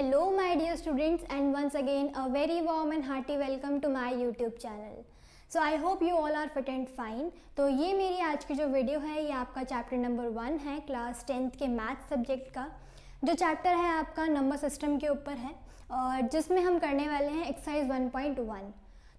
Hello my dear students, and once again a very warm and hearty welcome to my YouTube channel. So I hope you all are fit and fine. तो ये मेरी आज की जो video है ये आपका चैप्टर नंबर 1 है क्लास 10th के मैथ सब्जेक्ट का। जो चैप्टर है आपका नंबर सिस्टम के ऊपर है और जिसमें हम करने वाले हैं एक्सरसाइज 1.1।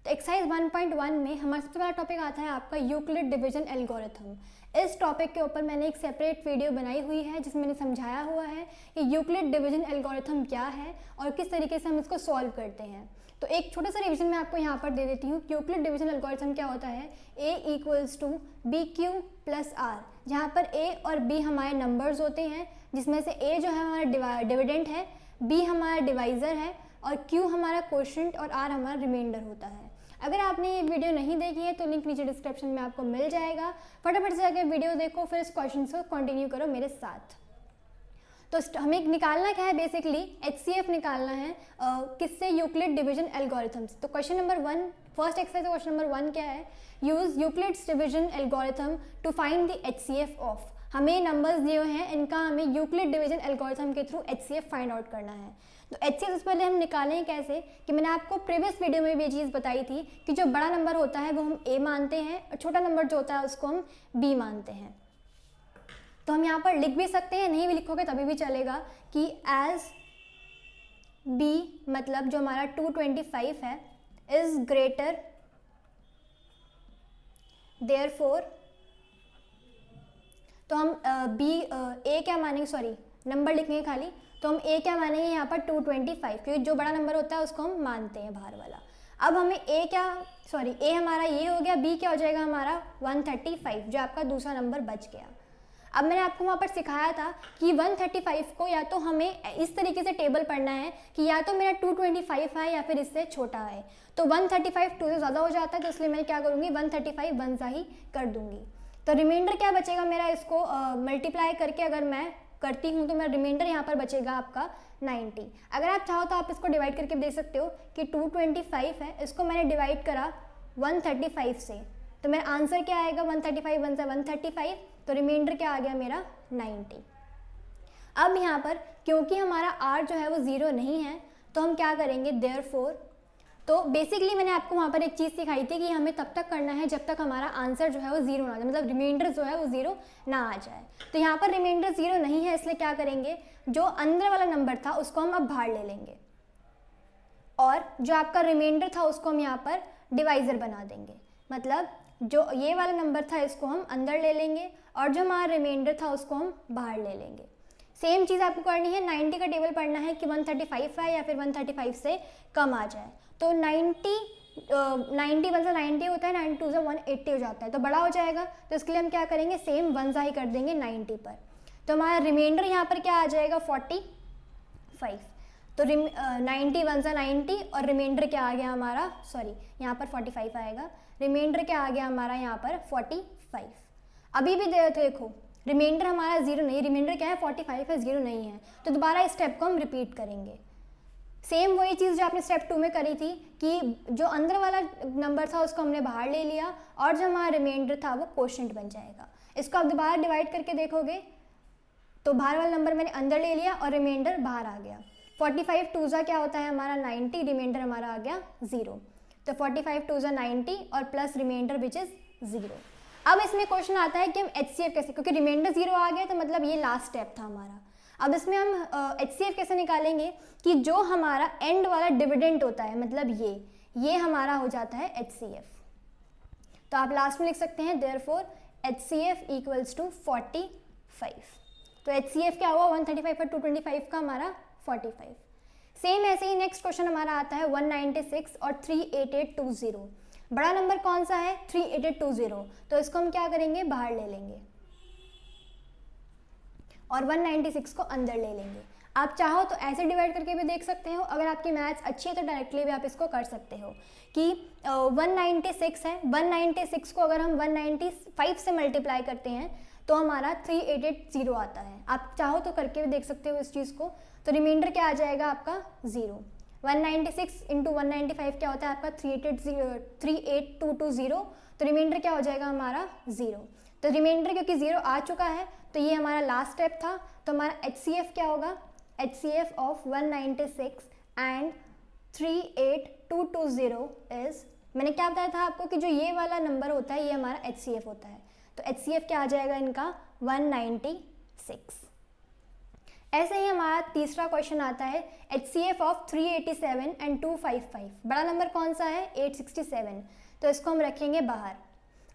तो एक्सरसाइज 1.1 में हमारा सबसे पहला टॉपिक आता है आपका यूक्लिड डिवीजन एल्गोरिथम। इस टॉपिक के ऊपर मैंने एक सेपरेट वीडियो बनाई हुई है जिसमें मैंने समझाया हुआ है कि यूक्लिड डिवीजन एल्गोरिथम क्या है और किस तरीके से हम इसको सॉल्व करते हैं। तो एक छोटा सा रिवीजन मैं आपको यहाँ पर दे देती हूँ। यूक्लिड डिवीजन एल्गोरिथम क्या होता है, a equals to B Q plus R, जहाँ पर a और b हमारे नंबर्स होते हैं, जिसमें से a जो है हमारा डिविडेंट है, b हमारा डिवाइज़र है और q हमारा कोशेंट और r हमारा रिमाइंडर होता है। अगर आपने ये वीडियो नहीं देखी है तो लिंक नीचे डिस्क्रिप्शन में आपको मिल जाएगा। फटाफट से जाकर वीडियो देखो, फिर इस क्वेश्चन को कंटिन्यू करो मेरे साथ। तो हमें निकालना क्या है, बेसिकली HCF निकालना है किससे, यूक्लिड डिवीजन एल्गोरिथम से। तो question number 1 first exercise question number 1 क्या है, use Euclid's division algorithm to find the HCF of. हमें नंबर्स दिए हुए हैं, इनका हमें यूक्लिड डिवीजन एल्गोरिथम के थ्रू HCF फाइंड आउट करना है। तो HCF से पहले हम निकालें कैसे, कि मैंने आपको प्रीवियस वीडियो में भी ये चीज़ बताई थी कि जो बड़ा नंबर होता है वो हम A मानते हैं और छोटा नंबर जो होता है उसको हम B मानते हैं। तो हम यहाँ पर लिख भी सकते हैं, नहीं भी लिखोगे तभी भी चलेगा कि एज B मतलब जो हमारा 225 है इज ग्रेटर देयरफॉर, तो हम A क्या मानेंगे, सॉरी नंबर लिखेंगे खाली, तो हम A क्या मानेंगे यहाँ पर 225, क्योंकि जो बड़ा नंबर होता है उसको हम मानते हैं बाहर वाला। अब हमें A हमारा ये हो गया, B क्या हो जाएगा हमारा 135, जो आपका दूसरा नंबर बच गया। अब मैंने आपको वहाँ पर सिखाया था कि 135 को या तो हमें इस तरीके से टेबल पढ़ना है कि या तो मेरा 225 है या फिर इससे छोटा है। तो 135 2 से ज़्यादा हो जाता है, तो इसलिए मैं क्या करूँगी 135 वन सा ही कर दूँगी। तो रिमाइंडर क्या बचेगा मेरा, इसको मल्टीप्लाई करके अगर मैं करती हूँ तो मेरा रिमाइंडर यहाँ पर बचेगा आपका 90। अगर आप चाहो तो आप इसको डिवाइड करके दे सकते हो कि 225 है, इसको मैंने डिवाइड करा 135 से, तो मेरा आंसर क्या आएगा 135 वन से 135, तो रिमाइंडर क्या आ गया मेरा 90। अब यहाँ पर क्योंकि हमारा r जो है वो 0 नहीं है तो हम क्या करेंगे देयरफॉर, तो बेसिकली मैंने आपको वहाँ पर एक चीज़ सिखाई थी कि हमें तब तक करना है जब तक हमारा आंसर जो है वो 0 ना आ जाए, मतलब रिमाइंडर जो है वो 0 ना आ जाए। तो यहाँ पर रिमाइंडर 0 नहीं है, इसलिए क्या करेंगे, जो अंदर वाला नंबर था उसको हम अब बाहर ले लेंगे और जो आपका रिमाइंडर था उसको हम यहाँ पर डिवाइज़र बना देंगे। मतलब जो ये वाला नंबर था इसको हम अंदर ले लेंगे और जो हमारा रिमाइंडर था उसको हम बाहर ले लेंगे। सेम चीज़ आपको करनी है, 90 का टेबल पढ़ना है कि 135 है या फिर 135 से कम आ जाए। तो 90 वन से 90 होता है, 92 से 180 हो जाता है, तो बड़ा हो जाएगा। तो इसके लिए हम क्या करेंगे, सेम वन सा ही कर देंगे 90 पर। तो हमारा रिमाइंडर यहाँ पर क्या आ जाएगा 45। तो 90 वन से 90 और रिमाइंडर क्या आ गया हमारा, सॉरी यहाँ पर 45 आएगा, रिमाइंडर क्या आ गया हमारा यहाँ पर 45। अभी भी देखो रिमाइंडर हमारा 0 नहीं, रिमाइंडर क्या है 45 है, 0 नहीं है। तो दोबारा इस स्टेप को हम रिपीट करेंगे। सेम वही चीज़ जो आपने स्टेप 2 में करी थी कि जो अंदर वाला नंबर था उसको हमने बाहर ले लिया और जो हमारा रिमाइंडर था वो कोशेंट बन जाएगा। इसको आप दोबारा डिवाइड करके देखोगे तो बाहर वाला नंबर मैंने अंदर ले लिया और रिमाइंडर बाहर आ गया। 45 2 ज़ा क्या होता है हमारा 90, रिमाइंडर हमारा आ गया 0। तो 45 2 ज़ा 90 और प्लस रिमाइंडर विच इज़ 0। अब इसमें क्वेश्चन आता है कि हम HCF कैसे, क्योंकि रिमाइंडर 0 आ गया तो मतलब ये लास्ट स्टेप था हमारा। अब इसमें हम HCF कैसे निकालेंगे कि जो हमारा एंड वाला डिविडेंट होता है, मतलब ये हमारा हो जाता है HCF। तो आप लास्ट में लिख सकते हैं देयरफॉर HCF इक्वल्स टू 45। तो HCF क्या हुआ 135 पर 225 का हमारा 45। सेम ऐसे ही नेक्स्ट क्वेश्चन हमारा आता है 196 और 38820। बड़ा नंबर कौन सा है 38820, तो इसको हम क्या करेंगे बाहर ले लेंगे और 196 को अंदर ले लेंगे। आप चाहो तो ऐसे डिवाइड करके भी देख सकते हो, अगर आपकी मैथ्स अच्छी है तो डायरेक्टली भी आप इसको कर सकते हो कि 196 है, 196 को अगर हम 195 से मल्टीप्लाई करते हैं तो हमारा 3880 आता है। आप चाहो तो करके भी देख सकते हो इस चीज़ को। तो रिमाइंडर क्या आ जाएगा आपका 0। 196 इंटू 195 क्या होता है आपका 38220, तो रिमाइंडर क्या हो जाएगा हमारा 0। तो रिमाइंडर क्योंकि 0 आ चुका है तो ये हमारा लास्ट स्टेप था, तो हमारा HCF क्या होगा, HCF ऑफ 196 एंड 38220 इज, मैंने क्या बताया था आपको कि जो ये वाला नंबर होता है ये हमारा HCF होता है, तो HCF क्या आ जाएगा इनका 196। ऐसे ही हमारा तीसरा क्वेश्चन आता है HCF ऑफ 387 एंड 255। बड़ा नंबर कौन सा है 867, तो इसको हम रखेंगे बाहर,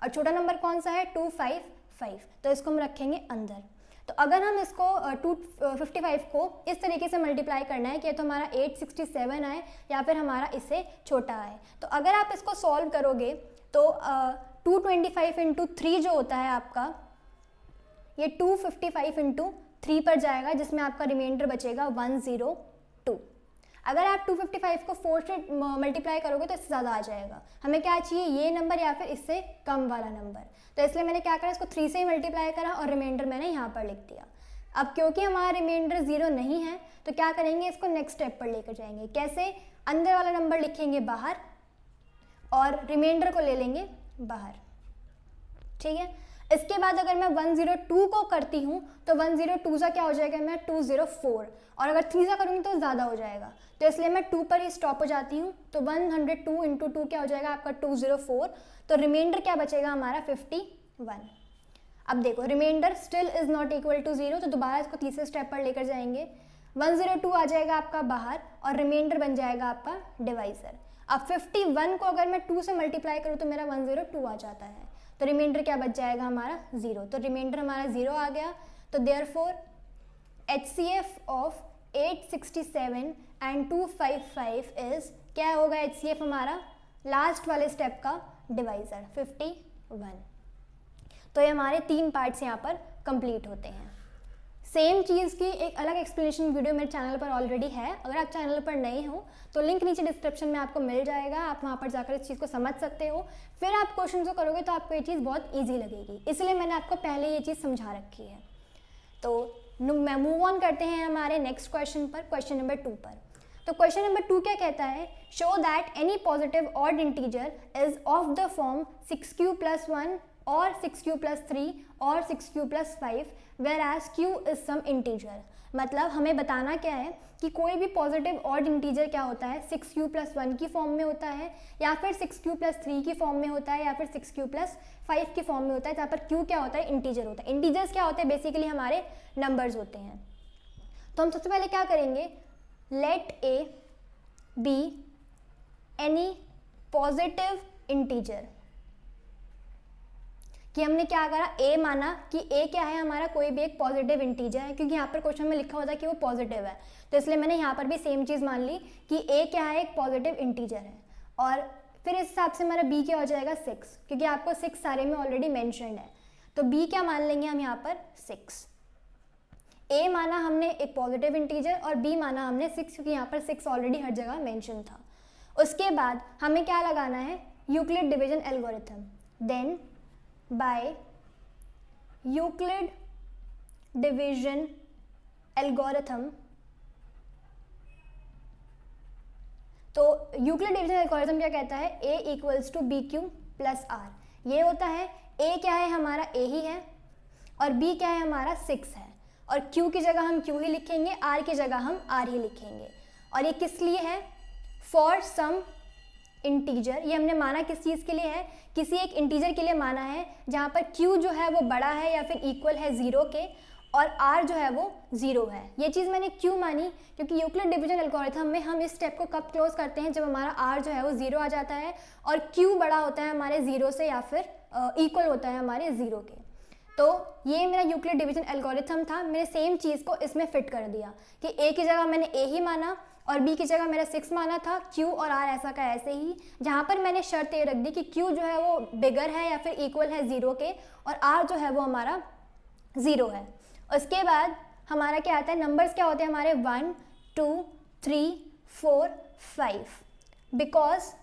और छोटा नंबर कौन सा है 255, तो इसको हम रखेंगे अंदर। तो अगर हम इसको 255 को इस तरीके से मल्टीप्लाई करना है कि तो हमारा 867 आए या फिर हमारा इससे छोटा आए, तो अगर आप इसको सॉल्व करोगे तो 225 इंटू 3 जो होता है आपका, ये 255 इंटू 3 पर जाएगा, जिसमें आपका रिमाइंडर बचेगा 102। अगर आप 255 को 4 से मल्टीप्लाई करोगे तो इससे ज़्यादा आ जाएगा। हमें क्या चाहिए, ये नंबर या फिर इससे कम वाला नंबर, तो इसलिए मैंने क्या करा, इसको 3 से ही मल्टीप्लाई करा और रिमाइंडर मैंने यहाँ पर लिख दिया। अब क्योंकि हमारा रिमाइंडर 0 नहीं है तो क्या करेंगे, इसको नेक्स्ट स्टेप पर लेकर जाएंगे। कैसे, अंदर वाला नंबर लिखेंगे बाहर और रिमाइंडर को ले लेंगे बाहर, ठीक है। इसके बाद अगर मैं 102 को करती हूँ तो 102 सा क्या हो जाएगा, मैं 204, और अगर 3 सा करूँगी तो ज़्यादा हो जाएगा, तो इसलिए मैं 2 पर ही स्टॉप हो जाती हूँ। तो 102 इंटू 2 क्या हो जाएगा आपका 204, तो रिमाइंडर क्या बचेगा हमारा 51। अब देखो remainder still is not equal to 0, तो दोबारा इसको तीसरे स्टेप पर लेकर जाएंगे। 102 आ जाएगा आपका बाहर और रिमाइंडर बन जाएगा आपका डिवाइजर। अब 51 को अगर मैं 2 से मल्टीप्लाई करूँ तो मेरा 102 आ जाता है, तो रिमाइंडर क्या बच जाएगा हमारा 0, तो रिमाइंडर हमारा 0 आ गया। तो therefore HCF of 867 and 255 is, क्या होगा HCF हमारा लास्ट वाले स्टेप का डिवाइजर 51। तो ये हमारे 3 पार्ट्स यहाँ पर कंप्लीट होते हैं। सेम चीज़ की एक अलग एक्सप्लेनेशन वीडियो मेरे चैनल पर ऑलरेडी है, अगर आप चैनल पर नए हो तो लिंक नीचे डिस्क्रिप्शन में आपको मिल जाएगा, आप वहाँ पर जाकर इस चीज़ को समझ सकते हो। फिर आप क्वेश्चन को करोगे तो आपको ये चीज़ बहुत ईजी लगेगी, इसलिए मैंने आपको पहले ये चीज़ समझा रखी है। तो मैं मूव ऑन करते हैं हमारे नेक्स्ट क्वेश्चन पर, क्वेश्चन नंबर 2 पर। तो क्वेश्चन नंबर 2 क्या कहता है, show that any positive odd integer is of the form 6q + 1 और 6q + 3 और 6q + 5 whereas q is some integer. मतलब हमें बताना क्या है कि कोई भी पॉजिटिव ऑड इंटीजर क्या होता है 6q + 1 की फॉर्म में होता है, या फिर 6q + 3 की फॉर्म में होता है, या फिर 6q + 5 की फॉर्म में होता है, जहाँ पर q क्या होता है इंटीजर होता है। इंटीजर्स क्या होते हैं, बेसिकली हमारे नंबर्स होते हैं। तो हम सबसे पहले क्या करेंगे, let a be any positive integer, कि हमने क्या करा, a माना कि a क्या है हमारा कोई भी एक पॉजिटिव इंटीजर है, क्योंकि यहाँ पर क्वेश्चन में लिखा होता है कि वो पॉजिटिव है, तो इसलिए मैंने यहाँ पर भी सेम चीज़ मान ली कि a क्या है, एक पॉजिटिव इंटीजर है। और फिर इस हिसाब से हमारा b क्या हो जाएगा 6, क्योंकि आपको 6 सारे में ऑलरेडी मैंशनड है, तो b क्या मान लेंगे हम यहाँ पर 6। a माना हमने एक पॉजिटिव इंटीजर और b माना हमने 6, क्योंकि यहाँ पर 6 ऑलरेडी हर जगह मेंशन था। उसके बाद हमें क्या लगाना है, Euclid division algorithm. Then by Euclid division algorithm, तो यूक्लिड डिवीजन एल्गोरिथम क्या कहता है, a = bq + r। ये होता है a क्या है हमारा a ही है और b क्या है हमारा 6 है, और q की जगह हम q ही लिखेंगे, r की जगह हम r ही लिखेंगे। और ये किस लिए है, फॉर सम इंटीजर। ये हमने माना किस चीज़ के लिए है, किसी एक इंटीजर के लिए माना है जहाँ पर q जो है वो बड़ा है या फिर इक्वल है 0 के, और r जो है वो 0 है। ये चीज़ मैंने क्यों मानी, क्योंकि यूक्लिड डिवीजन एल्गोरिथम में हम इस स्टेप को कब क्लोज करते हैं, जब हमारा r जो है वो 0 आ जाता है और q बड़ा होता है हमारे 0 से या फिर इक्वल होता है हमारे 0 के। तो ये मेरा यूक्लिड डिवीजन एल्गोरिथम था, मैंने सेम चीज़ को इसमें फिट कर दिया कि a की जगह मैंने a ही माना और b की जगह मेरा 6 माना था, q और r ऐसा का ऐसे ही, जहाँ पर मैंने शर्त ये रख दी कि q जो है वो बिगर है या फिर इक्वल है 0 के, और r जो है वो हमारा 0 है। उसके बाद हमारा क्या आता है, नंबर्स क्या होते हैं हमारे 1 2 3 4 5, बिकॉज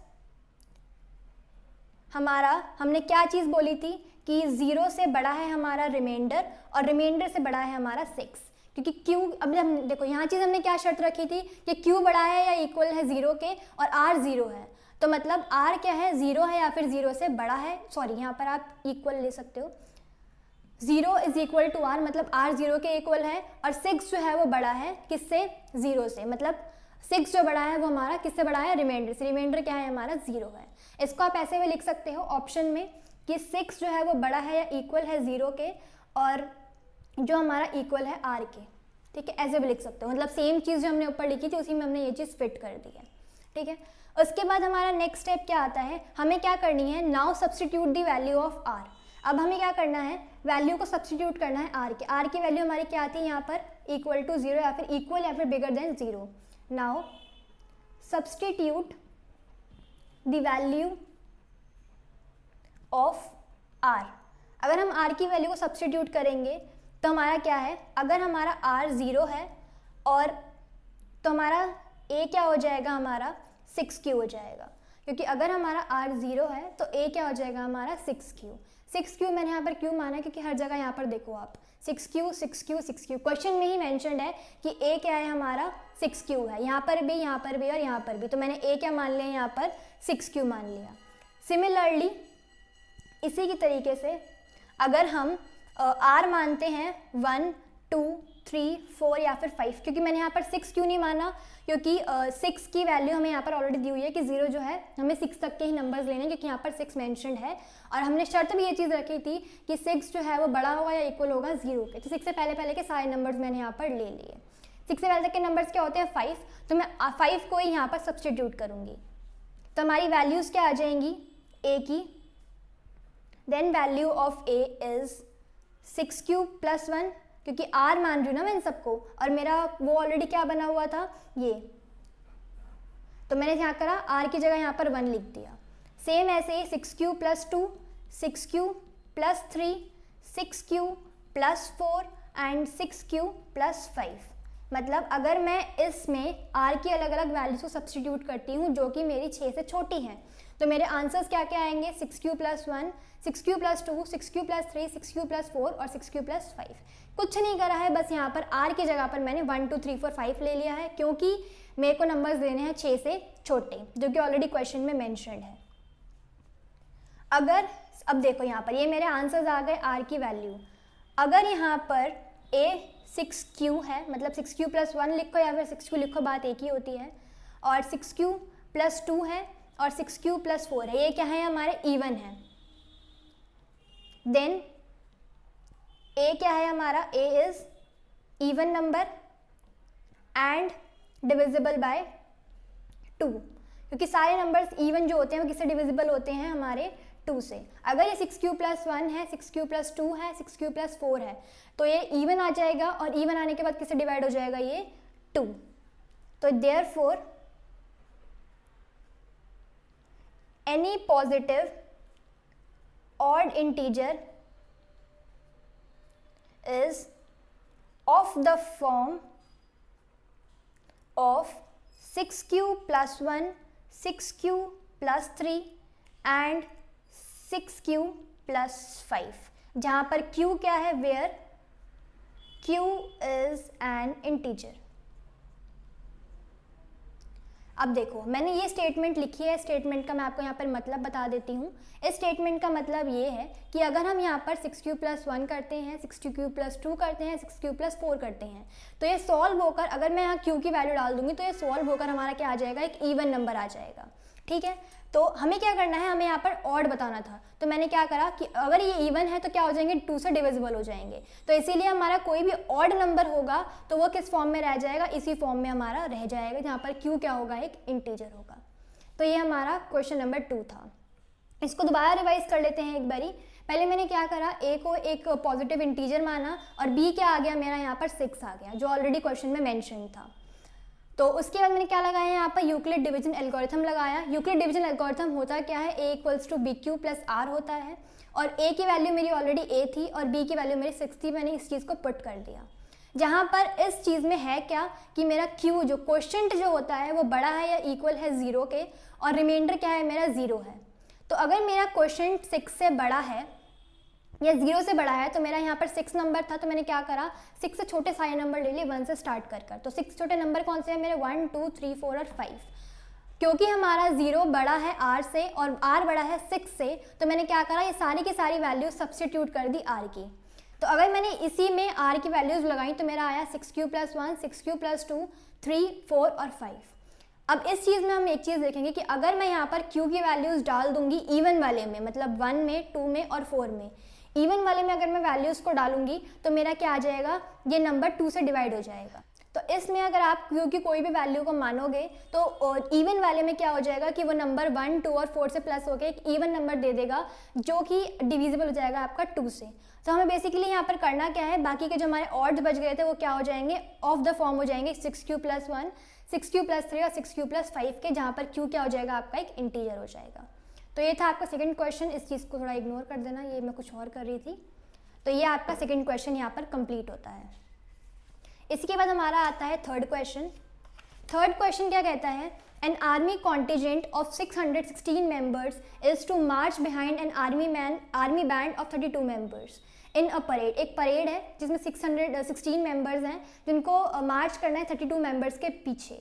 हमने क्या चीज़ बोली थी कि 0 से बड़ा है हमारा रिमाइंडर और रिमाइंडर से बड़ा है हमारा 6, क्योंकि q, अब हम देखो यहाँ चीज़ हमने क्या शर्त रखी थी कि q बड़ा है या इक्वल है 0 के और r 0 है, तो मतलब r क्या है 0 है या फिर 0 से बड़ा है, सॉरी यहाँ पर आप इक्वल ले सकते हो, 0 इज इक्वल टू r, मतलब r 0 के इक्वल है, और 6 जो है वो बड़ा है किससे, 0 से, मतलब 6 जो बड़ा है वो हमारा किससे बड़ा है, रिमाइंडर से। रिमाइंडर क्या है हमारा, 0 है। इसको आप ऐसे भी लिख सकते हो ऑप्शन में कि 6 जो है वो बड़ा है या इक्वल है 0 के, और जो हमारा इक्वल है r के, ठीक है, ऐसे भी लिख सकते हो। मतलब सेम चीज़ जो हमने ऊपर लिखी थी उसी में हमने ये चीज़ फिट कर दी है, ठीक है। उसके बाद हमारा नेक्स्ट स्टेप क्या आता है, हमें क्या करनी है, now substitute the value of r। अब हमें क्या करना है, वैल्यू को सब्सटीट्यूट करना है r के। r की वैल्यू हमारी क्या आती है यहाँ पर, इक्वल टू 0 या फिर इक्वल या फिर bigger than 0। Now substitute the value of r। अगर हम r की वैल्यू को सब्सटीट्यूट करेंगे तो हमारा क्या है, अगर हमारा r 0 है और तो हमारा a क्या हो जाएगा, हमारा 6q हो जाएगा, क्योंकि अगर हमारा r 0 है तो a क्या हो जाएगा हमारा 6q। 6q मैंने यहाँ पर क्यों माना है, क्योंकि हर जगह यहाँ पर देखो आप 6q 6q 6q, क्वेश्चन में ही मेंशन्ड है कि a क्या है हमारा 6q है, यहाँ पर भी और यहाँ पर भी, तो मैंने a क्या मान लिया यहाँ पर 6q मान लिया। सिमिलरली इसी की तरीके से अगर हम r मानते हैं 1 2 3 4 या फिर 5, क्योंकि मैंने यहाँ पर 6 क्यों नहीं माना, क्योंकि 6 की वैल्यू हमें यहाँ पर ऑलरेडी दी हुई है कि 0 जो है हमें 6 तक के ही नंबर्स लेने हैं, क्योंकि यहाँ पर 6 मेंशन्ड है, और हमने शर्त भी ये चीज़ रखी थी कि 6 जो है वो बड़ा होगा या इक्वल होगा 0 के। तो 6 से पहले के सारे नंबर्स मैंने यहाँ पर ले लिए। 6 से पहले तक के नंबर्स क्या होते हैं 5, तो मैं 5 को ही यहाँ पर सब्सटीट्यूट करूँगी, तो हमारी वैल्यूज़ क्या आ जाएंगी a की, then value of a is 6q plus 1, क्योंकि r मान रही हूँ ना मैं इन सबको, और मेरा वो ऑलरेडी क्या बना हुआ था ये, तो मैंने यहाँ करा r की जगह यहाँ पर 1 लिख दिया। सेम ऐसे ही 6q plus 2, 6q plus 3, 6q plus 4 and 6q plus 5। मतलब अगर मैं इसमें r की अलग अलग वैल्यूज को सब्सटीट्यूट करती हूँ जो कि मेरी 6 से छोटी हैं, तो मेरे आंसर्स क्या क्या आएंगे, 6q plus 1, 6q plus 2, 6q plus 3, 6q plus 4 और 6q प्लस 5। कुछ नहीं करा है, बस यहाँ पर r की जगह पर मैंने 1 2 3 4 5 ले लिया है, क्योंकि मेरे को नंबर्स देने हैं 6 से छोटे, जो कि ऑलरेडी क्वेश्चन में मेंशन्ड है। अगर अब देखो यहाँ पर ये मेरे आंसर्स आ गए r की वैल्यू। अगर यहाँ पर a 6q है, मतलब 6q प्लस 1 लिखो या फिर 6q लिखो, बात एक ही होती है, और 6q प्लस 2 है और 6q प्लस 4 है, ये क्या है हमारे इवन है। देन a क्या है हमारा, a is even number and divisible by 2, क्योंकि सारे नंबर्स इवन जो होते हैं वो किससे डिविजिबल होते हैं, हमारे 2 से। अगर ये 6q प्लस 1 है, 6q प्लस 2 है, 6q प्लस 4 है, तो ये इवन आ जाएगा, और इवन आने के बाद किससे डिवाइड हो जाएगा, ये 2। तो therefore any positive odd integer is of the form of 6q plus 1, 6q plus 3 and 6q plus 5, जहाँ पर q क्या है, where q is an integer। अब देखो मैंने ये स्टेटमेंट लिखी है, स्टेटमेंट का मैं आपको यहाँ पर मतलब बता देती हूँ। इस स्टेटमेंट का मतलब ये है कि अगर हम यहाँ पर 6q प्लस 1 करते हैं, 6q प्लस 2 करते हैं, 6q प्लस 4 करते हैं, तो ये सॉल्व होकर, अगर मैं यहाँ q की वैल्यू डाल दूंगी तो ये सॉल्व होकर हमारा क्या आ जाएगा, एक इवन नंबर आ जाएगा, ठीक है। तो हमें क्या करना है, हमें यहाँ पर ऑड बताना था, तो मैंने क्या करा कि अगर ये इवन है तो क्या हो जाएंगे, 2 से डिविजिबल हो जाएंगे, तो इसीलिए हमारा कोई भी ऑड नंबर होगा तो वो किस फॉर्म में रह जाएगा, इसी फॉर्म में हमारा रह जाएगा, जहाँ पर q क्या होगा, एक इंटीजर होगा। तो ये हमारा क्वेश्चन नंबर 2 था। इसको दोबारा रिवाइज कर लेते हैं एक बारी। पहले मैंने क्या करा, a को एक पॉजिटिव इंटीजर माना, और b क्या आ गया मेरा यहाँ पर 6 आ गया, जो ऑलरेडी क्वेश्चन में मेंशन था। तो उसके बाद मैंने क्या लगाया, यहाँ पर यूक्लिड डिवीजन एल्गोरिथम लगाया। यूक्लिड डिवीजन एल्गोरिथम होता क्या है, a equals to BQ plus R होता है, और a की वैल्यू मेरी ऑलरेडी a थी और b की वैल्यू मेरी 6 थी, मैंने इस चीज़ को पुट कर दिया। जहाँ पर इस चीज़ में है क्या कि मेरा q जो क्वोशंट जो होता है वो बड़ा है या इक्वल है 0 के, और रिमाइंडर क्या है मेरा 0 है। तो अगर मेरा क्वोशंट 6 से बड़ा है या 0 से बड़ा है, तो मेरा यहाँ पर 6 नंबर था, तो मैंने क्या करा, 6 से छोटे सारे नंबर ले लिए 1 से स्टार्ट कर। तो 6 छोटे नंबर कौन से हैं मेरे, 1 2 3 4 और 5। क्योंकि हमारा 0 बड़ा है r से और r बड़ा है 6 से, तो मैंने क्या करा, ये सारी की सारी वैल्यू सब्सटीट्यूट कर दी r की। तो अगर मैंने इसी में r की वैल्यूज़ लगाई तो मेरा आया 6q + 1, 6q + 2, 3, 4 और 5। अब इस चीज़ में हम एक चीज़ देखेंगे कि अगर मैं यहाँ पर q की वैल्यूज़ डाल दूंगी इवन वाले में, मतलब 1 में, 2 में और 4 में, इवन वाले में अगर मैं वैल्यूज़ को डालूंगी तो मेरा क्या आ जाएगा, ये नंबर 2 से डिवाइड हो जाएगा। तो इसमें अगर आप q की कोई भी वैल्यू को मानोगे तो इवन वाले में क्या हो जाएगा कि वो नंबर 1, 2 और 4 से प्लस होकर एक इवन नंबर दे देगा जो कि डिविजिबल हो जाएगा आपका 2 से। तो हमें बेसिकली यहाँ पर करना क्या है, बाकी के जो हमारे ऑड्स बच गए थे वो क्या हो जाएंगे, ऑफ द फॉर्म हो जाएंगे 6q + 1, 6q + 3 और 6q + 5 के, जहाँ पर q क्या हो जाएगा आपका एक इंटीजर हो जाएगा। तो ये था आपका सेकंड क्वेश्चन, इस चीज़ को थोड़ा इग्नोर कर देना, ये मैं कुछ और कर रही थी। तो ये आपका सेकंड क्वेश्चन यहाँ पर कंप्लीट होता है। इसके बाद हमारा आता है थर्ड क्वेश्चन। थर्ड क्वेश्चन क्या कहता है, an army contingent of 616 members is to march behind an army band of 32 members in a parade. एक परेड है जिसमें 616 मेंबर्स हैं जिनको मार्च करना है 32 मेंबर्स के पीछे।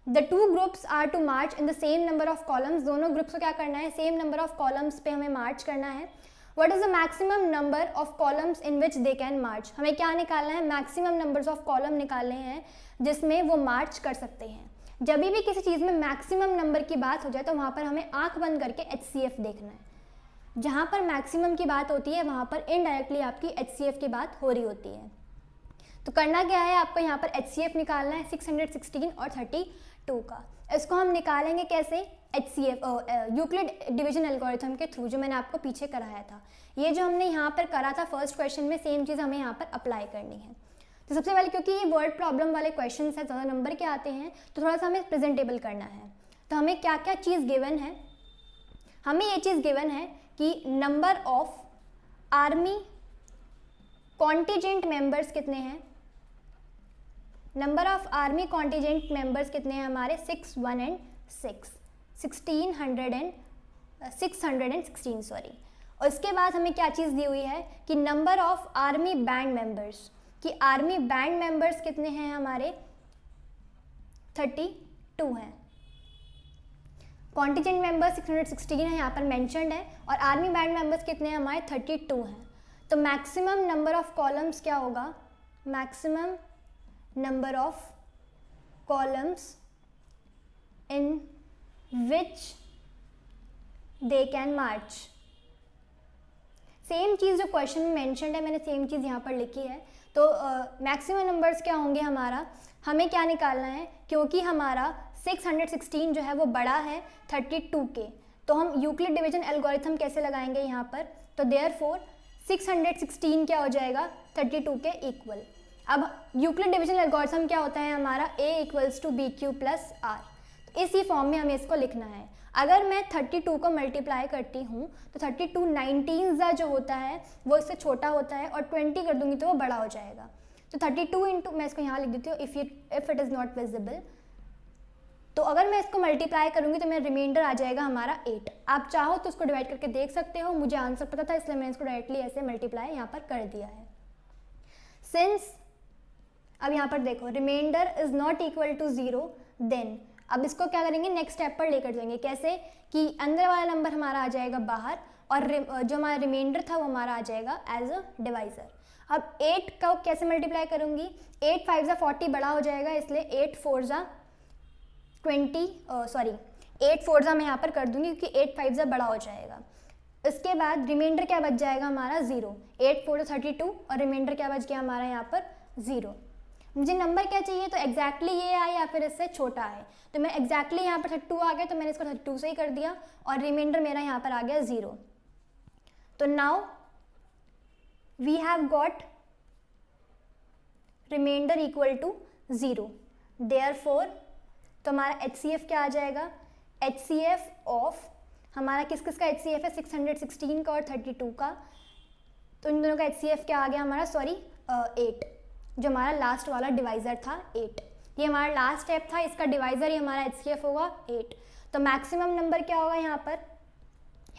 The two groups are to march in the same number of columns. दोनों ग्रुप्स को क्या करना है, सेम नंबर ऑफ कॉलम्स पे हमें मार्च करना है। What is the maximum number of columns in which they can march? हमें क्या निकालना है, मैक्सिमम नंबर्स ऑफ कॉलम निकालने हैं जिसमें वो मार्च कर सकते हैं। जब भी किसी चीज़ में मैक्सिमम नंबर की बात हो जाए तो वहाँ पर हमें आंख बंद करके HCF देखना है। जहाँ पर मैक्सिमम की बात होती है वहाँ पर इनडायरेक्टली आपकी HCF की बात हो रही होती है। तो करना क्या है, आपको यहाँ पर HCF निकालना है 616 और 32 का। इसको हम निकालेंगे कैसे, HCF यूक्लिड डिवीजन एल्गोरिथम के थ्रू, जो मैंने आपको पीछे कराया था। ये जो हमने यहाँ पर करा था फर्स्ट क्वेश्चन में, सेम चीज़ हमें यहाँ पर अप्लाई करनी है। तो सबसे पहले क्योंकि ये वर्ड प्रॉब्लम वाले क्वेश्चन है, ज़्यादा नंबर के आते हैं, तो थोड़ा सा हमें प्रेजेंटेबल करना है। तो हमें क्या क्या चीज़ गिवन है, हमें ये चीज़ गिवन है कि number of army contingent members कितने हैं, number of army contingent members कितने हैं हमारे, 6, 1 एंड 6, 616 सॉरी। और इसके बाद हमें क्या चीज़ दी हुई है कि number of army band members, कि आर्मी बैंड मेंबर्स कितने हैं हमारे, 32 हैं। कॉन्टिजेंट मेंबर्स 616 है यहाँ पर मेंशन्ड है, और आर्मी बैंड मेंबर्स कितने हैं हमारे, 32 हैं। तो मैक्सिमम नंबर ऑफ कॉलम्स क्या होगा, maximum number of columns in which they can march. Same चीज़ जो क्वेश्चन में मेंशन्ड है मैंने सेम चीज़ यहाँ पर लिखी है। तो मैक्सिमम नंबर्स क्या होंगे हमारा, हमें क्या निकालना है, क्योंकि हमारा 616 जो है वो बड़ा है 32 के, तो हम यूक्लिड डिवीजन एल्गोरिथम कैसे लगाएंगे यहाँ पर, तो देयरफॉर 616 क्या हो जाएगा 32 के इक्वल। अब यूक्लिड डिवीजन एल्गोरिथम क्या होता है हमारा, A = BQ + R। तो इसी फॉर्म में हमें इसको लिखना है। अगर मैं 32 को मल्टीप्लाई करती हूँ तो 32 19 जो होता है वो इससे छोटा होता है, और 20 कर दूंगी तो वो बड़ा हो जाएगा। तो 32 इंटू, मैं इसको यहाँ लिख देती हूँ, if it is not visible. तो अगर मैं इसको मल्टीप्लाई करूँगी तो मेरा रिमाइंडर आ जाएगा हमारा 8। आप चाहो तो उसको डिवाइड करके देख सकते हो, मुझे आंसर पता था इसलिए मैंने इसको डायरेक्टली ऐसे मल्टीप्लाई यहाँ पर कर दिया है। सिंस अब यहाँ पर देखो remainder is not equal to 0, then अब इसको क्या करेंगे, नेक्स्ट स्टेप पर लेकर जाएंगे। कैसे कि अंदर वाला नंबर हमारा आ जाएगा बाहर, और जो हमारा रिमाइंडर था वो हमारा आ जाएगा एज अ डिवाइजर। अब 8 का कैसे मल्टीप्लाई करूँगी, 8 5 = 40 बड़ा हो जाएगा, इसलिए 8 4 = 20 सॉरी 8 4 मैं यहाँ पर कर दूँगी क्योंकि 8 5 बड़ा हो जाएगा। इसके बाद रिमाइंडर क्या बच जाएगा हमारा 0, 8 4 = 32 और रिमाइंडर क्या बच गया हमारा यहाँ पर 0। मुझे नंबर क्या चाहिए, तो एग्जैक्टली ये आए या फिर इससे छोटा है, तो मैं एग्जैक्टली यहाँ पर 32 आ गया तो मैंने इसको 32 से ही कर दिया, और रिमाइंडर मेरा यहाँ पर आ गया 0। तो now we have got remainder equal to 0, therefore तो हमारा HCF क्या आ जाएगा, HCF ऑफ हमारा किस किस का HCF है, 616 का और 32 का, तो इन दोनों का HCF क्या आ गया हमारा, सॉरी 8, जो हमारा लास्ट वाला डिवाइज़र था 8, ये हमारा लास्ट स्टेप था, इसका डिवाइज़र ही हमारा HCF होगा 8। तो मैक्सिमम नंबर क्या होगा यहाँ पर,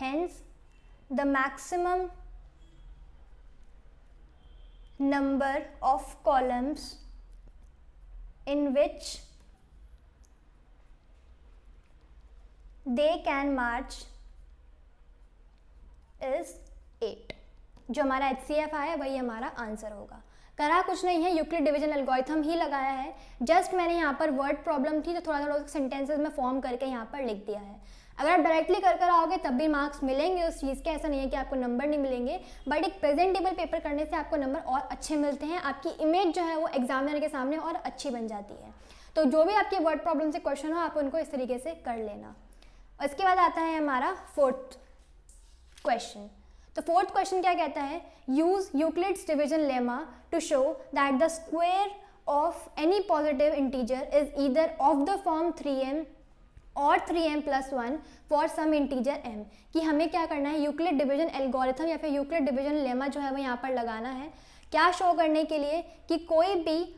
hence the maximum number of columns in which they can march is 8, जो हमारा HCF आया वही हमारा आंसर होगा। करा कुछ नहीं है, यूक्लिड डिवीजन एल्गोरिथम ही लगाया है। जस्ट मैंने यहाँ पर वर्ड प्रॉब्लम थी तो थोड़ा थोड़ा सेंटेंसेस में फॉर्म करके यहाँ पर लिख दिया है। अगर आप डायरेक्टली कर आओगे तब भी मार्क्स मिलेंगे उस चीज़ के, ऐसा नहीं है कि आपको नंबर नहीं मिलेंगे, बट एक प्रेजेंटेबल पेपर करने से आपको नंबर और अच्छे मिलते हैं, आपकी इमेज जो है वो एग्जामिनर के सामने और अच्छी बन जाती है। तो जो भी आपके वर्ड प्रॉब्लम से क्वेश्चन हो आप उनको इस तरीके से कर लेना। इसके बाद आता है हमारा फोर्थ क्वेश्चन। तो फोर्थ क्वेश्चन क्या कहता है, use Euclid's division lemma to show that the square of any positive integer is either of the form 3m और 3m+1 for some integer m। कि हमें क्या करना है, यूक्लिड डिवीजन एल्गोरिथम या फिर यूक्लिड डिवीजन लेमा जो है वो यहाँ पर लगाना है। क्या शो करने के लिए कि कोई भी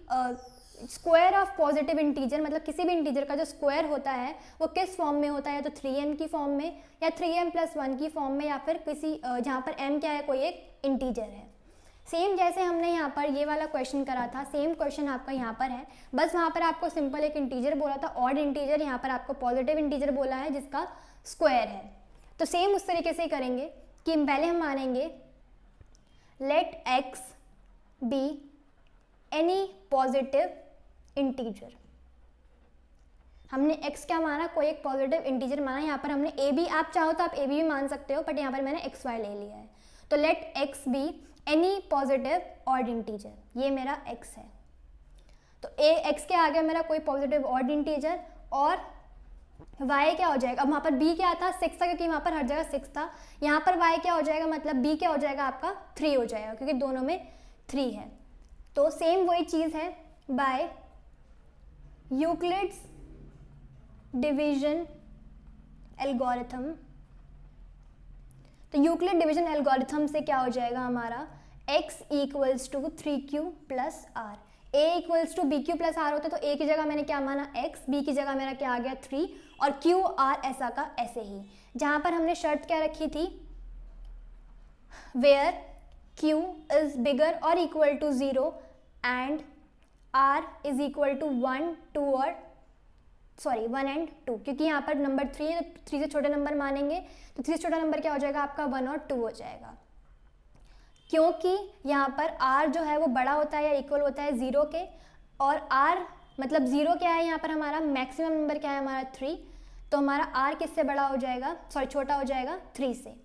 स्क्वायर ऑफ पॉजिटिव इंटीजर, मतलब किसी भी इंटीजर का जो स्क्वायर होता है वो किस फॉर्म में होता है, या तो 3m की फॉर्म में या 3m+1 की फॉर्म में, या फिर किसी जहाँ पर m क्या है, कोई एक इंटीजर है। सेम जैसे हमने यहाँ पर ये वाला क्वेश्चन करा था, सेम क्वेश्चन आपका यहाँ पर है, बस वहाँ पर आपको सिंपल एक इंटीजर बोला था ऑड इंटीजर, यहाँ पर आपको पॉजिटिव इंटीजर बोला है जिसका स्क्वायर है। तो सेम उस तरीके से ही करेंगे कि पहले हम मानेंगे let x be any positive integer. हमने x क्या माना, कोई एक पॉजिटिव इंटीजर माना। यहाँ पर हमने a b, आप चाहो तो आप a b भी मान सकते हो, बट यहाँ पर मैंने xy ले लिया है। तो let x be any positive odd integer, ये मेरा x है। तो x के आगे मेरा कोई पॉजिटिव ऑड इंटीजर, और y क्या हो जाएगा, अब वहाँ पर b क्या था, 6 था, क्योंकि वहाँ पर हर जगह 6 था। यहाँ पर y क्या हो जाएगा, मतलब b क्या हो जाएगा आपका 3 हो जाएगा, क्योंकि दोनों में 3 है। तो सेम वही चीज़ है, बाय यूक्लिड्स डिवीजन एल्गोरिथम। तो यूक्लिड डिवीजन एल्गोरिथम से क्या हो जाएगा हमारा, x equals to 3q plus R. a equals to bq plus R होता है, तो a की जगह मैंने क्या माना x, b की जगह मेरा क्या आ गया 3, और q r ऐसा का ऐसे ही। जहाँ पर हमने शर्त क्या रखी थी, वेयर q इज बिगर और equal to 0 and r is equal to 1, 2 और 1 एंड 2, क्योंकि यहाँ पर नंबर 3 है तो 3 से छोटे नंबर मानेंगे, तो 3 से छोटा नंबर क्या हो जाएगा आपका 1 और 2 हो जाएगा। क्योंकि यहाँ पर r जो है वो बड़ा होता है या इक्वल होता है 0 के, और r मतलब 0 क्या है यहाँ पर हमारा, मैक्सिमम नंबर क्या है हमारा 3, तो हमारा r किससे बड़ा हो जाएगा, छोटा हो जाएगा 3 से।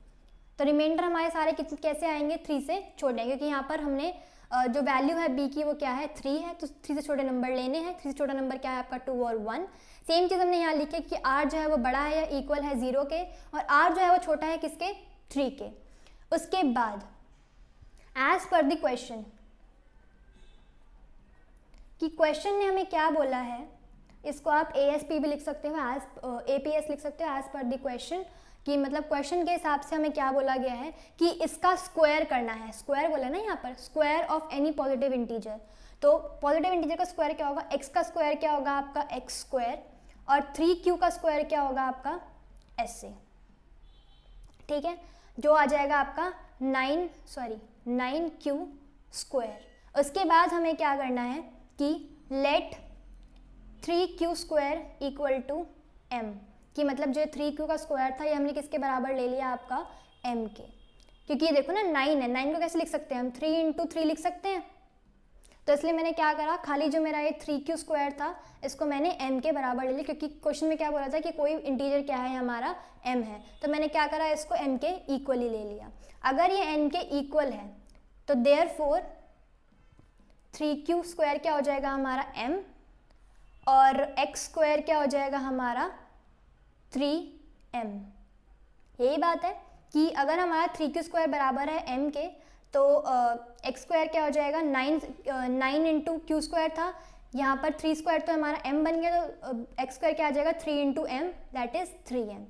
तो रिमाइंडर हमारे सारे कैसे आएंगे, 3 से छोटे, क्योंकि यहाँ पर हमने जो वैल्यू है b की वो क्या है 3 है, तो 3 से छोटे नंबर लेने हैं। 3 से छोटा नंबर क्या है आपका 2 और 1। सेम चीज़ हमने यहाँ लिखी कि r जो है वो बड़ा है या इक्वल है 0 के, और r जो है वो छोटा है किसके 3 के। उसके बाद एज पर द क्वेश्चन, कि क्वेश्चन ने हमें क्या बोला है, इसको आप ASP भी लिख सकते हो, APS लिख सकते हो, एज पर द क्वेश्चन, कि मतलब क्वेश्चन के हिसाब से हमें क्या बोला गया है कि इसका स्क्वायर करना है। स्क्वायर बोला ना यहाँ पर, square of any positive integer. तो पॉजिटिव इंटीजर का स्क्वायर क्या होगा, x का स्क्वायर क्या होगा आपका x स्क्वायर, और 3q का स्क्वायर क्या होगा आपका ऐसे, ठीक है, जो आ जाएगा आपका 9q स्क्वायर। उसके बाद हमें क्या करना है कि let 3q square equal to m, कि मतलब जो 3q का स्क्वायर था ये हमने किसके बराबर ले लिया आपका m के, क्योंकि ये देखो ना 9 है, 9 को कैसे लिख सकते हैं हम, 3 × 3 लिख सकते हैं। तो इसलिए मैंने क्या करा, खाली जो मेरा ये 3q स्क्वायर था इसको मैंने m के बराबर ले लिया, क्योंकि क्वेश्चन में क्या बोला था कि कोई इंटीजर क्या है हमारा m है, तो मैंने क्या करा, इसको m के इक्वल ही ले लिया। अगर ये n के इक्वल है तो देयरफॉर 3q स्क्वायर क्या हो जाएगा हमारा m, और x स्क्वायर क्या हो जाएगा हमारा 3m। यही बात है कि अगर हमारा 3q स्क्वायर बराबर है m के, तो x स्क्वायर क्या हो जाएगा 9 इंटू q स्क्वायर था, यहाँ पर 3 स्क्वायर तो हमारा m बन गया, तो x स्क्वायर क्या आ जाएगा 3 into m, that is 3m।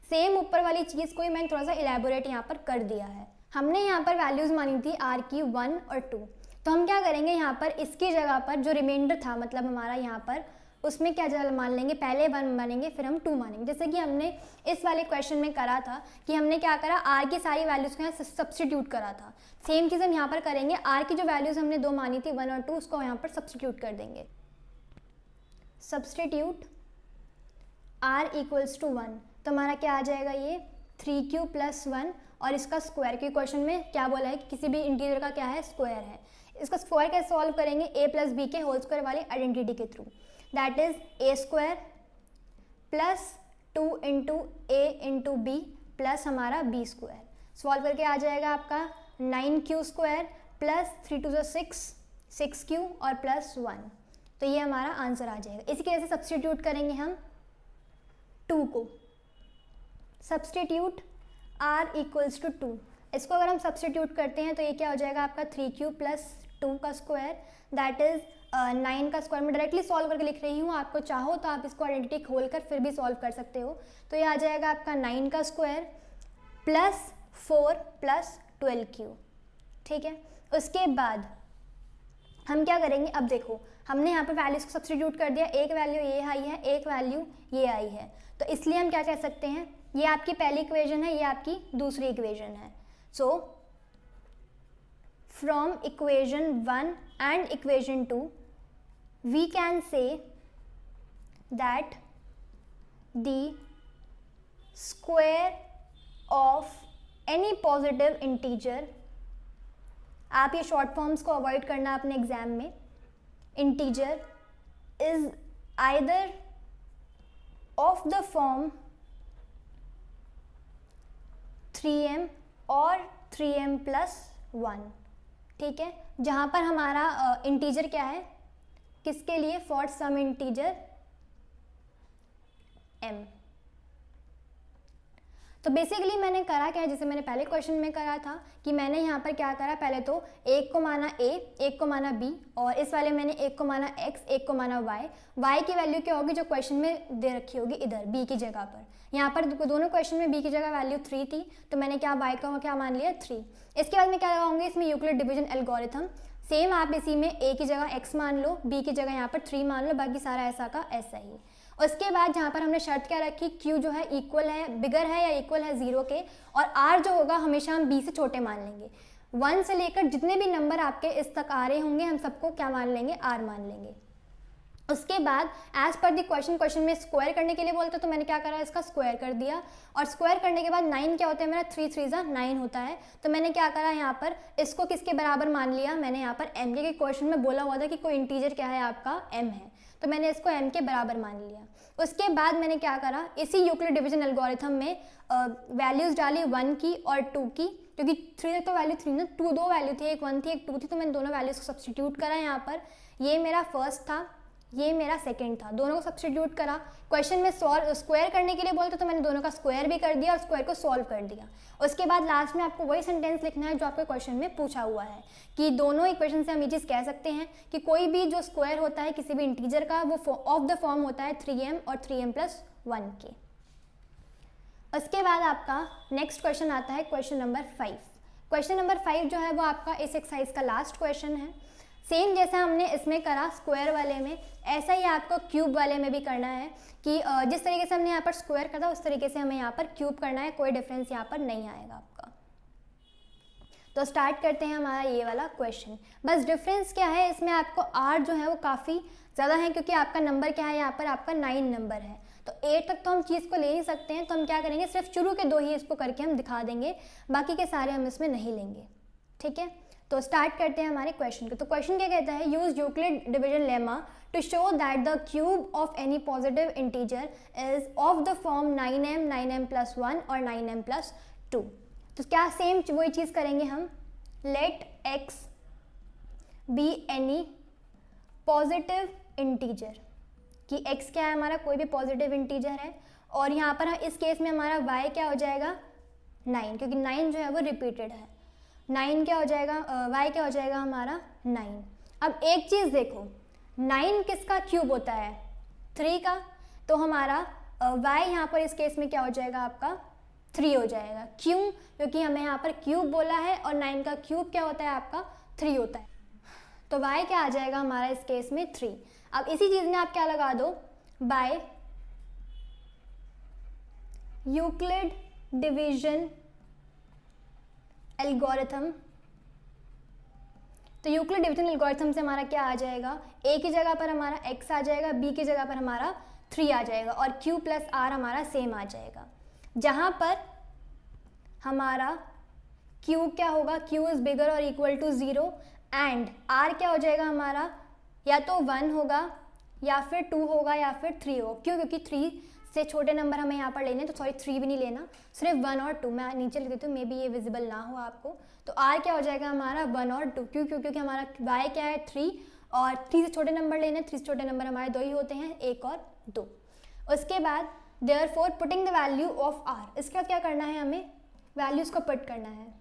Same ऊपर वाली चीज़ को ही मैंने थोड़ा सा इलेबोरेट यहाँ पर कर दिया है। हमने यहाँ पर वैल्यूज़ मानी थी r की 1 और 2, तो हम क्या करेंगे यहाँ पर इसकी जगह पर जो रिमाइंडर था, मतलब हमारा यहाँ पर उसमें क्या जगह मान लेंगे, पहले 1 मानेंगे फिर हम 2 मानेंगे, जैसे कि हमने इस वाले क्वेश्चन में करा था कि हमने क्या करा, r की सारी वैल्यूज़ को यहाँ सब्सटीट्यूट करा था। सेम चीज़ हम यहाँ पर करेंगे, r की जो वैल्यूज़ हमने 2 मानी थी 1 और 2, उसको यहाँ पर सब्सटीट्यूट कर देंगे। सब्सटीट्यूट r इक्वल्स टू 1, तो हमारा क्या आ जाएगा, ये 3q प्लस 1 और इसका स्क्वायर, क्योंकि क्वेश्चन में क्या बोला है कि किसी भी इंटीजर का क्या है, स्क्वायर है। इसका स्क्वायर कैसे सॉल्व करेंगे, a प्लस बी के होल स्क्वायर वाली आइडेंटिटी के through, that is a square plus 2 into a into b plus हमारा b स्क्वायर। सॉल्व करके आ जाएगा आपका 9q स्क्वायर प्लस 3 2 6, 6q और प्लस 1। तो ये हमारा आंसर आ जाएगा। इसी तरह से सब्सटीट्यूट करेंगे हम 2 को, सब्सटीट्यूट r इक्वल्स टू 2। इसको अगर हम सब्सटीट्यूट करते हैं तो ये क्या हो जाएगा आपका 3q प्लस 2 का स्क्वायर, दैट इज 9 का स्क्वायर। मैं डायरेक्टली सॉल्व करके लिख रही हूँ, आपको चाहो तो आप इसको आइडेंटिटी खोल कर फिर भी सॉल्व कर सकते हो। तो ये आ जाएगा आपका 9 का स्क्वायर प्लस 4 प्लस 12q, ठीक है। उसके बाद हम क्या करेंगे, अब देखो हमने यहाँ पे वैल्यूज को सब्सटीट्यूट कर दिया, एक वैल्यू ये आई है, एक वैल्यू ये आई है, तो इसलिए हम क्या कह सकते हैं, ये आपकी पहली इक्वेशन है, ये आपकी दूसरी इक्वेशन है। So from equation 1 and equation 2 we can say that the square of any positive integer, आप ये शॉर्ट फॉर्म्स को अवॉइड करना अपने एग्जाम में, integer is either of the form 3m और 3m प्लस 1, ठीक है। जहाँ पर हमारा इंटीजर क्या है, किसके लिए, फॉर सम इंटीजर m। तो बेसिकली मैंने करा क्या है, जैसे मैंने पहले क्वेश्चन में करा था कि मैंने यहाँ पर क्या करा, पहले तो एक को माना a, एक को माना b, और इस वाले मैंने एक को माना x, एक को माना y की वैल्यू क्या होगी जो क्वेश्चन में दे रखी होगी इधर b की जगह पर। यहाँ पर दोनों क्वेश्चन में b की जगह वैल्यू 3 थी, तो मैंने क्या y का क्या मान लिया 3। इसके बाद मैं क्या लगाऊंगी, इसमें यूक्लिड डिवीजन एल्गोरिथम, सेम आप इसी में a की जगह x मान लो, b की जगह यहाँ पर 3 मान लो, बाकी सारा ऐसा का ऐसा ही। उसके बाद जहाँ पर हमने शर्त क्या रखी, q जो है इक्वल है, बिगर है या इक्वल है 0 के, और r जो होगा हमेशा हम b से छोटे मान लेंगे। 1 से लेकर जितने भी नंबर आपके इस तक आ रहे होंगे हम सबको क्या मान लेंगे, r मान लेंगे। उसके बाद एज पर द क्वेश्चन में स्क्वायर करने के लिए बोलते तो मैंने क्या करा, इसका स्क्वायर कर दिया, और स्क्वायर करने के बाद 9 क्या होता है मेरा, 3 3 9 होता है, तो मैंने क्या करा यहाँ पर इसको किसके बराबर मान लिया, मैंने यहाँ पर m के क्वेश्चन में बोला हुआ था कि कोई इंटीजर क्या है आपका m है, तो मैंने इसको m के बराबर मान लिया। उसके बाद मैंने क्या करा, इसी यूक्लिड डिवीजन एल्गोरिथम में वैल्यूज डाली 1 की और 2 की, क्योंकि 3 तो वैल्यू 3 ना, 2 दो वैल्यू थी, एक 1 थी एक 2 थी, तो मैंने दोनों वैल्यूज को सब्सटीट्यूट करा। यहाँ पर ये मेरा फर्स्ट था, ये मेरा सेकंड था, दोनों को सब्सटीट्यूट करा। क्वेश्चन में स्क्वायर करने के लिए बोलते तो मैंने दोनों का स्क्वायर भी कर दिया और स्क्वायर को सॉल्व कर दिया। उसके बाद लास्ट में आपको वही सेंटेंस लिखना है जो आपके क्वेश्चन में पूछा हुआ है, कि दोनों इक्वेशन से हम ये चीज़ कह सकते हैं कि कोई भी जो स्क्वायर होता है किसी भी इंटीजर का वो ऑफ द फॉर्म होता है 3m और 3m प्लस 1 के। उसके बाद आपका नेक्स्ट क्वेश्चन आता है क्वेश्चन नंबर 5। क्वेश्चन नंबर 5 जो है वो आपका इस एक्सरसाइज का लास्ट क्वेश्चन है। सेम जैसा हमने इसमें करा स्क्वायर वाले में, ऐसा ही आपको क्यूब वाले में भी करना है, कि जिस तरीके से हमने यहाँ पर स्क्वायर करा उस तरीके से हमें यहाँ पर क्यूब करना है, कोई डिफरेंस यहाँ पर नहीं आएगा आपका। तो स्टार्ट करते हैं हमारा ये वाला क्वेश्चन। बस डिफरेंस क्या है, इसमें आपको r जो है वो काफ़ी ज़्यादा है, क्योंकि आपका नंबर क्या है, यहाँ पर आपका 9 नंबर है, तो 8 तक तो हम चीज़ को ले नहीं सकते हैं, तो हम क्या करेंगे, सिर्फ शुरू के 2 ही इसको करके हम दिखा देंगे, बाकी के सारे हम इसमें नहीं लेंगे, ठीक है। तो स्टार्ट करते हैं हमारे क्वेश्चन को। तो क्वेश्चन क्या कहता है, use Euclid division lemma to show that the cube of any positive integer is of the form 9m 9m plus 1 और 9m प्लस 2। तो क्या सेम वही चीज़ करेंगे हम, let x be any positive integer, कि x क्या है हमारा, कोई भी पॉजिटिव इंटीजर है, और यहाँ पर इस केस में हमारा y क्या हो जाएगा 9, क्योंकि 9 जो है वो रिपीटेड है, 9 क्या हो जाएगा, y क्या हो जाएगा हमारा 9। अब एक चीज़ देखो, 9 किसका क्यूब होता है, 3 का, तो हमारा y यहाँ पर इस केस में क्या हो जाएगा आपका 3 हो जाएगा। क्यों, क्योंकि हमें यहाँ पर क्यूब बोला है और 9 का क्यूब क्या होता है आपका 3 होता है, तो y क्या आ जाएगा हमारा इस केस में 3। अब इसी चीज़ में आप क्या लगा दो, बाय यूक्लिड डिवीजन एल्गोरिथम। तो यूक्लिड डिवीजन एल्गोरिथम से हमारा क्या आ जाएगा, a की जगह पर हमारा x आ जाएगा, b की जगह पर हमारा 3 आ जाएगा, और q प्लस r हमारा सेम आ जाएगा, जहाँ पर हमारा Q क्या होगा, Q इज़ बिगर और इक्वल टू 0 एंड R क्या हो जाएगा हमारा, या तो 1 होगा या फिर 2 होगा या फिर 3 होगा। क्यों? क्योंकि 3 से छोटे नंबर हमें यहाँ पर लेने, तो सॉरी 3 भी नहीं लेना, सिर्फ 1 और 2। मैं नीचे लिख देती हूँ, मे बी ये विजिबल ना हो आपको। तो R क्या हो जाएगा हमारा 1 और 2। क्यों? क्योंकि हमारा Y क्या है 3 और 3 से छोटे नंबर लेने, 3 से छोटे नंबर हमारे 2 ही होते हैं, 1 और 2। उसके बाद therefore putting the value of R, इसके बाद क्या करना है, हमें वैल्यूज़ को पुट करना है।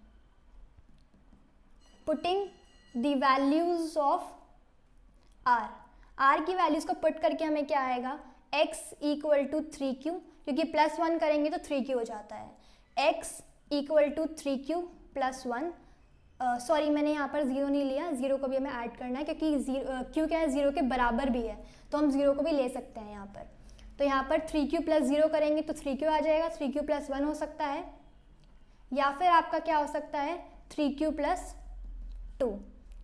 Putting the values of R की वैल्यूज़ को पुट करके हमें क्या आएगा, x इक्वल टू 3q, क्योंकि +1 करेंगे तो 3q हो जाता है। x equal to 3q plus 1, sorry मैंने यहाँ पर 0 नहीं लिया, 0 को भी हमें ऐड करना है क्योंकि q क्या है 0 के बराबर भी है, तो हम 0 को भी ले सकते हैं यहाँ पर। तो यहाँ पर 3q प्लस 0 करेंगे तो 3q आ जाएगा, 3q प्लस 1 हो सकता है, या फिर आपका क्या हो सकता है 3q प्लस 2।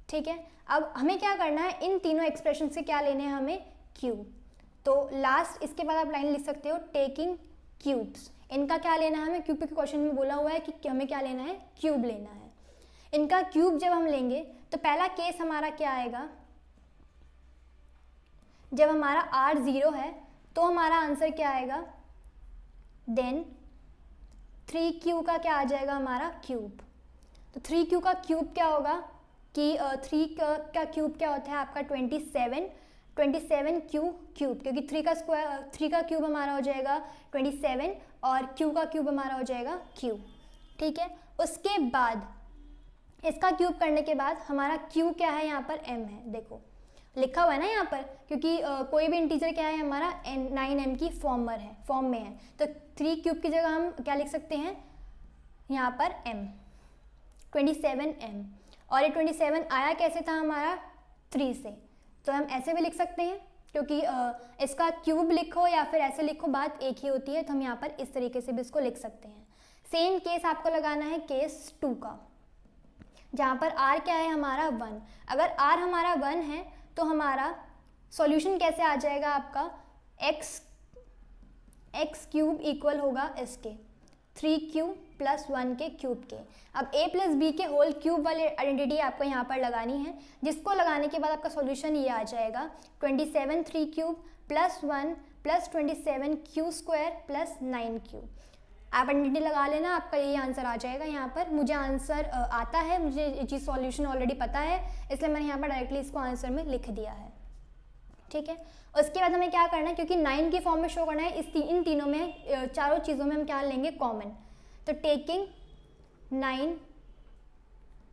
ठीक है, अब हमें क्या करना है, इन तीनों एक्सप्रेशन से क्या लेने हैं हमें, क्यूब। तो लास्ट इसके बाद आप लाइन लिख सकते हो टेकिंग क्यूब्स। इनका क्या लेना है हमें, क्योंकि क्वेश्चन में बोला हुआ है कि हमें क्या लेना है, क्यूब लेना है। इनका क्यूब जब हम लेंगे तो पहला केस हमारा क्या आएगा, जब हमारा R 0 है तो हमारा आंसर क्या आएगा, देन 3q का क्या आ जाएगा हमारा क्यूब। तो 3q का क्यूब क्या होगा कि 3 का क्यूब क्या होता है आपका 27 क्यूब, क्योंकि 3 का क्यूब हमारा हो जाएगा 27 और q का क्यूब हमारा हो जाएगा q। ठीक है, उसके बाद इसका क्यूब करने के बाद हमारा q क्या है यहाँ पर m है, देखो लिखा हुआ है ना यहाँ पर, क्योंकि कोई भी इंटीजर क्या है हमारा 9m की फॉर्म में है, तो 3 क्यूब की जगह हम क्या लिख सकते हैं यहाँ पर m, 27m। और ये 27 आया कैसे था हमारा 3 से, तो हम ऐसे भी लिख सकते हैं, क्योंकि इसका क्यूब लिखो या फिर ऐसे लिखो बात एक ही होती है, तो हम यहाँ पर इस तरीके से भी इसको लिख सकते हैं। सेम केस आपको लगाना है केस 2 का, जहाँ पर r क्या है हमारा 1। अगर r हमारा 1 है तो हमारा सॉल्यूशन कैसे आ जाएगा आपका, x क्यूब इक्वल होगा इसके 3q प्लस 1 के क्यूब के। अब a प्लस बी के होल क्यूब वाली आइडेंटिटी आपको यहाँ पर लगानी है, जिसको लगाने के बाद आपका सॉल्यूशन ये आ जाएगा 27 3 cube plus 1 plus 27 Q square plus 9 Q. आप आइडेंटिटी लगा लेना, आपका यही आंसर आ जाएगा। यहाँ पर मुझे आंसर आता है, मुझे ये चीज़ सॉल्यूशन ऑलरेडी पता है, इसलिए मैंने यहाँ पर डायरेक्टली इसको आंसर में लिख दिया है। ठीक है, उसके बाद हमें क्या करना है, क्योंकि 9 की फॉर्म में शो करना है, इन तीनों में चारों चीज़ों में हम क्या लेंगे कॉमन, तो टेकिंग 9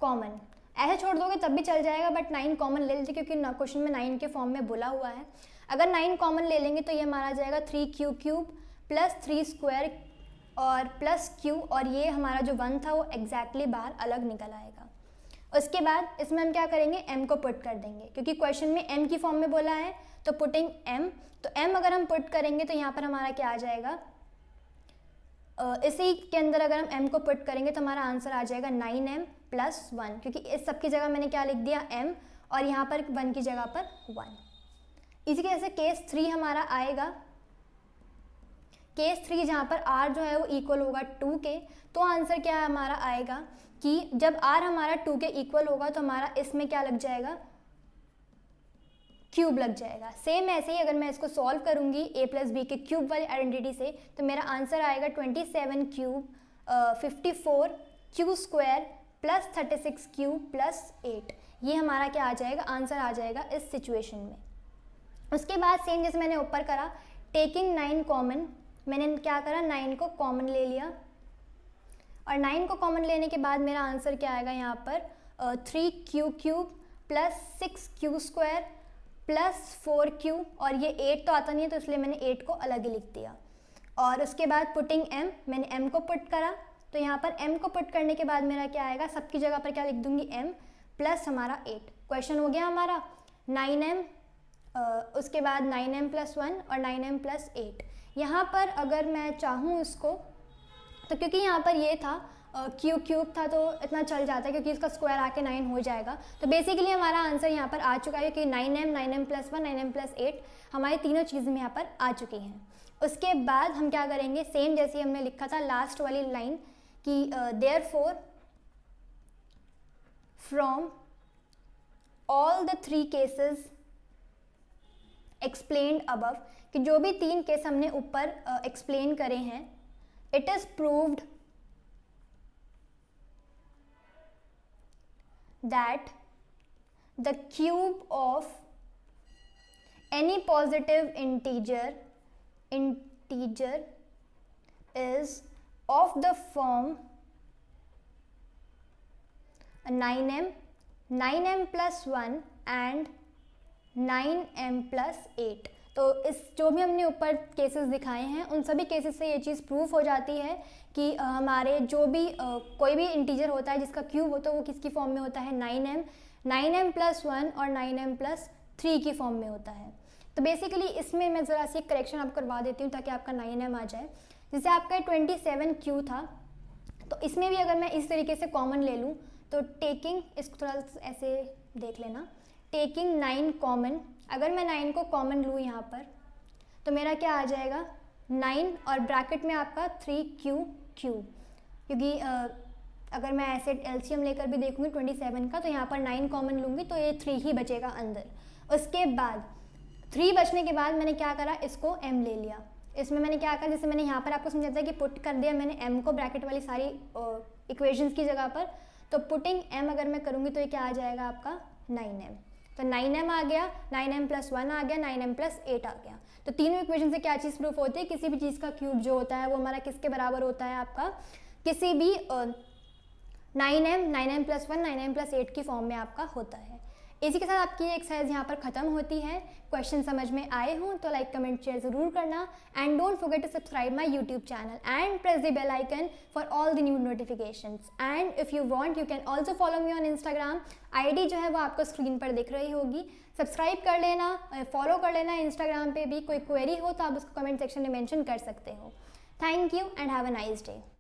कॉमन, ऐसे छोड़ दोगे तब भी चल जाएगा, बट 9 कॉमन ले लेते क्योंकि क्वेश्चन में 9 के फॉर्म में बोला हुआ है। अगर 9 कॉमन ले लेंगे तो ये हमारा जाएगा 3q क्यूब प्लस 3 स्क्वायर और प्लस q, और ये हमारा जो 1 था वो एग्जैक्टली बाहर अलग निकल आएगा। उसके बाद इसमें हम क्या करेंगे, m को पुट कर देंगे, क्योंकि क्वेश्चन में m की फॉर्म में बोला है, तो पुटिंग m, तो m अगर हम पुट करेंगे तो यहाँ पर हमारा क्या आ जाएगा, इसी के अंदर अगर हम m को पुट करेंगे तो हमारा आंसर आ जाएगा 9m प्लस 1, क्योंकि इस सब की जगह मैंने क्या लिख दिया m, और यहाँ पर 1 की जगह पर 1। इसी के जैसे केस 3 हमारा आएगा, केस 3 जहाँ पर r जो है वो इक्वल होगा 2 के, तो आंसर क्या हमारा आएगा कि जब r हमारा 2 के इक्वल होगा तो हमारा इसमें क्या लग जाएगा, क्यूब लग जाएगा। सेम ऐसे ही अगर मैं इसको सॉल्व करूंगी a प्लस बी के क्यूब वाली आइडेंटिटी से, तो मेरा आंसर आएगा 27 cube 54 Q square plus 36 cube plus 8। ये हमारा क्या आ जाएगा, आंसर आ जाएगा इस सिचुएशन में। उसके बाद सेम जैसे मैंने ऊपर करा, टेकिंग 9 कॉमन, मैंने क्या करा 9 को कॉमन ले लिया, और 9 को कॉमन लेने के बाद मेरा आंसर क्या आएगा यहाँ पर 3q cube plus 6q square plus 4q, और ये 8 तो आता नहीं है तो इसलिए मैंने 8 को अलग ही लिख दिया। और उसके बाद पुटिंग m, मैंने m को पुट करा, तो यहाँ पर m को पुट करने के बाद मेरा क्या आएगा, सबकी जगह पर क्या लिख दूंगी m प्लस हमारा 8। क्वेश्चन हो गया हमारा 9m, उसके बाद 9m प्लस 1 और 9m प्लस 8। यहाँ पर अगर मैं चाहूँ इसको, तो क्योंकि यहाँ पर ये था क्यूब था तो इतना चल जाता है, क्योंकि इसका स्क्वायर आके 9 हो जाएगा। तो बेसिकली हमारा आंसर यहाँ पर आ चुका है कि 9m प्लस 1 9m प्लस 8 हमारी तीनों चीज़ें यहाँ पर आ चुकी हैं। उसके बाद हम क्या करेंगे, सेम जैसे हमने लिखा था लास्ट वाली लाइन कि therefore from all the 3 cases explained above, कि जो भी 3 केस हमने ऊपर एक्सप्लेन करे हैं, it is proved that the cube of any positive integer is of the form 9m plus 1 and 9m plus 8। तो इस जो भी हमने ऊपर केसेस दिखाए हैं उन सभी केसेस से ये चीज़ प्रूफ हो जाती है कि हमारे जो भी कोई भी इंटीजर होता है जिसका क्यूब होता है वो किसकी फॉर्म में होता है, 9m plus 1 और 9m plus 3 की फॉर्म में होता है। तो बेसिकली इसमें मैं ज़रा सी करेक्शन आपको करवा देती हूँ ताकि आपका 9m आ जाए। जैसे आपका 27q था, तो इसमें भी अगर मैं इस तरीके से कॉमन ले लूँ तो टेकिंग, इसको थोड़ा ऐसे देख लेना, टेकिंग 9 कॉमन, अगर मैं 9 को कॉमन लूँ यहाँ पर तो मेरा क्या आ जाएगा 9 और ब्रैकेट में आपका 3q, क्योंकि अगर मैं ऐसे एलसीएम लेकर भी देखूँगी 27 का तो यहाँ पर 9 कॉमन लूँगी तो ये 3 ही बचेगा अंदर। उसके बाद 3 बचने के बाद मैंने क्या करा, इसको m ले लिया। इसमें मैंने क्या करा, जैसे मैंने यहाँ पर आपको समझाता है कि पुट कर दिया मैंने m को ब्रैकेट वाली सारी इक्वेशंस की जगह पर, तो पुटिंग m अगर मैं करूँगी तो ये क्या आ जाएगा आपका 9m। तो 9m आ गया, 9m plus 1 आ गया, 9m plus 8 आ गया। तो तीनों इक्वेशन से क्या चीज़ प्रूफ होती है, किसी भी चीज़ का क्यूब जो होता है वो हमारा किसके बराबर होता है, आपका किसी भी 9m plus 1, 9m plus 8 की फॉर्म में आपका होता है। इसी के साथ आपकी ये एक्सरसाइज यहाँ पर ख़त्म होती है। क्वेश्चन समझ में आए हों तो लाइक कमेंट शेयर ज़रूर करना and don't forget to subscribe my YouTube channel and press the bell icon for all the new notifications. And if you want you can also follow me on Instagram, ID जो है वो आपको screen पर दिख रही होगी। Subscribe कर लेना, फॉलो कर लेना। इंस्टाग्राम पे भी कोई क्वेरी हो तो आप उसको कमेंट सेक्शन में मेंशन कर सकते हो। Thank you and have a nice day.